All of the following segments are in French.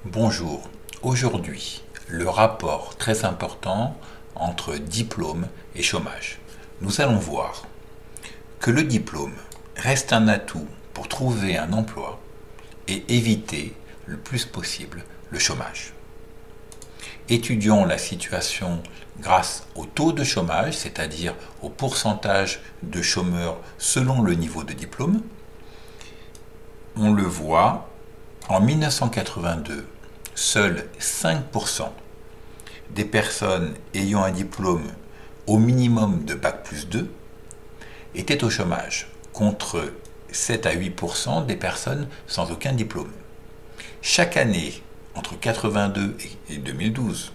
Bonjour, aujourd'hui, le rapport très important entre diplôme et chômage. Nous allons voir que le diplôme reste un atout pour trouver un emploi et éviter le plus possible le chômage. Étudions la situation grâce au taux de chômage, c'est-à-dire au pourcentage de chômeurs selon le niveau de diplôme. On le voit, en 1982, seuls 5% des personnes ayant un diplôme au minimum de Bac+2 étaient au chômage, contre 7 à 8% des personnes sans aucun diplôme. Chaque année, entre 82 et 2012,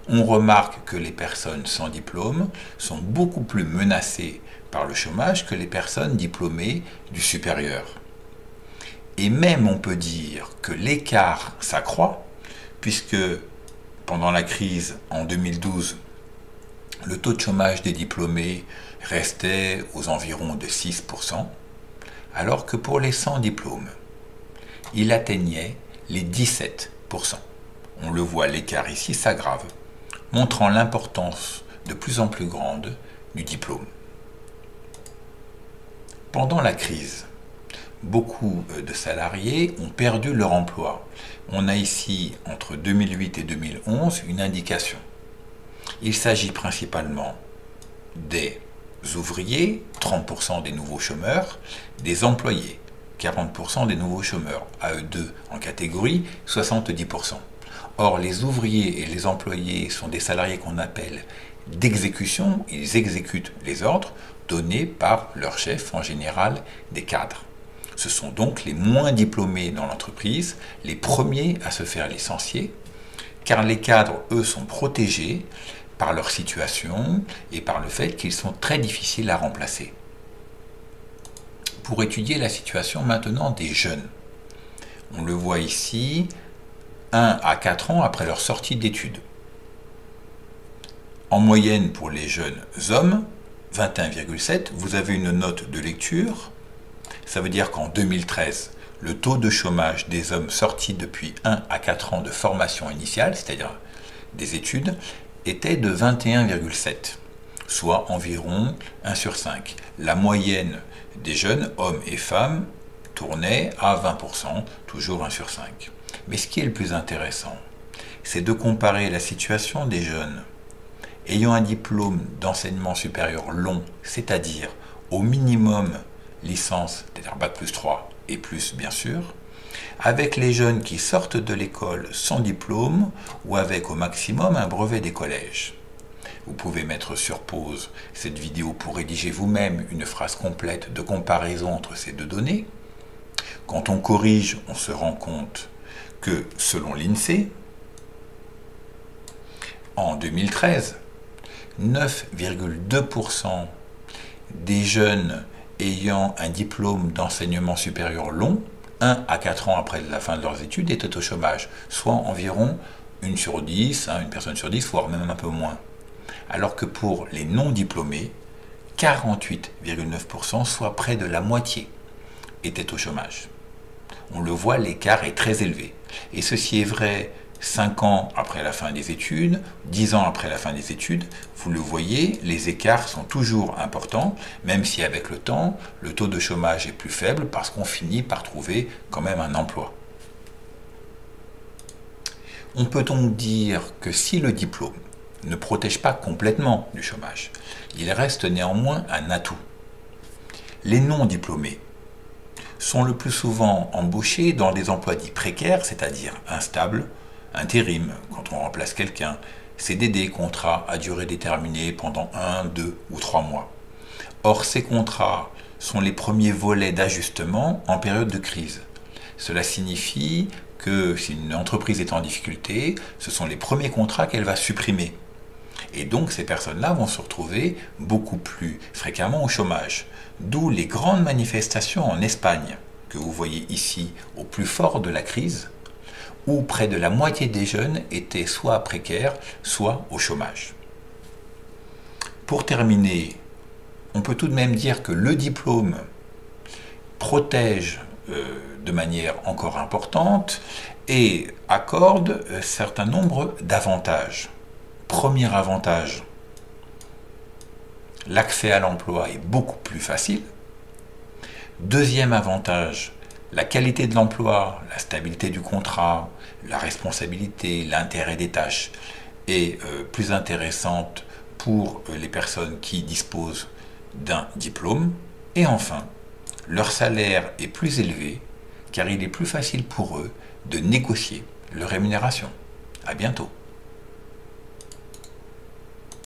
on remarque que les personnes sans diplôme sont beaucoup plus menacées par le chômage que les personnes diplômées du supérieur. Et même on peut dire que l'écart s'accroît, puisque pendant la crise en 2012, le taux de chômage des diplômés restait aux environs de 6%, alors que pour les sans diplômes, il atteignait les 17%. On le voit, l'écart ici s'aggrave, montrant l'importance de plus en plus grande du diplôme. Pendant la crise, beaucoup de salariés ont perdu leur emploi. On a ici, entre 2008 et 2011, une indication. Il s'agit principalement des ouvriers, 30% des nouveaux chômeurs, des employés, 40% des nouveaux chômeurs, AE2 en catégorie, 70%. Or, les ouvriers et les employés sont des salariés qu'on appelle d'exécution, ils exécutent les ordres donnés par leur chef, en général des cadres. Ce sont donc les moins diplômés dans l'entreprise, les premiers à se faire licencier, car les cadres, eux, sont protégés par leur situation et par le fait qu'ils sont très difficiles à remplacer. Pour étudier la situation maintenant des jeunes, on le voit ici, 1 à 4 ans après leur sortie d'études. En moyenne pour les jeunes hommes, 21,7, vous avez une note de lecture. Ça veut dire qu'en 2013, le taux de chômage des hommes sortis depuis 1 à 4 ans de formation initiale, c'est-à-dire des études, était de 21,7, soit environ 1 sur 5. La moyenne des jeunes, hommes et femmes, tournait à 20%, toujours 1 sur 5. Mais ce qui est le plus intéressant, c'est de comparer la situation des jeunes ayant un diplôme d'enseignement supérieur long, c'est-à-dire au minimum licence, c'est-à-dire Bac+3 et plus bien sûr, avec les jeunes qui sortent de l'école sans diplôme ou avec au maximum un brevet des collèges. Vous pouvez mettre sur pause cette vidéo pour rédiger vous-même une phrase complète de comparaison entre ces deux données. Quand on corrige, on se rend compte que selon l'INSEE, en 2013, 9,2% des jeunes ayant un diplôme d'enseignement supérieur long, 1 à 4 ans après la fin de leurs études, étaient au chômage, soit environ 1 sur 10, une personne sur 10, voire même un peu moins. Alors que pour les non-diplômés, 48,9%, soit près de la moitié, étaient au chômage. On le voit, l'écart est très élevé. Et ceci est vrai 5 ans après la fin des études, 10 ans après la fin des études. Vous le voyez, les écarts sont toujours importants, même si avec le temps, le taux de chômage est plus faible parce qu'on finit par trouver quand même un emploi. On peut donc dire que si le diplôme ne protège pas complètement du chômage, il reste néanmoins un atout. Les non-diplômés sont le plus souvent embauchés dans des emplois dits précaires, c'est-à-dire instables, intérim, quand on remplace quelqu'un, CDD, contrat à durée déterminée pendant 1, 2 ou 3 mois. Or, ces contrats sont les premiers volets d'ajustement en période de crise. Cela signifie que si une entreprise est en difficulté, ce sont les premiers contrats qu'elle va supprimer. Et donc ces personnes-là vont se retrouver beaucoup plus fréquemment au chômage. D'où les grandes manifestations en Espagne, que vous voyez ici au plus fort de la crise, où près de la moitié des jeunes étaient soit précaires, soit au chômage. Pour terminer, on peut tout de même dire que le diplôme protège de manière encore importante et accorde un certain nombre d'avantages. Premier avantage, l'accès à l'emploi est beaucoup plus facile. Deuxième avantage, la qualité de l'emploi, la stabilité du contrat, la responsabilité, l'intérêt des tâches est plus intéressante pour les personnes qui disposent d'un diplôme. Et enfin, leur salaire est plus élevé car il est plus facile pour eux de négocier leur rémunération. À bientôt.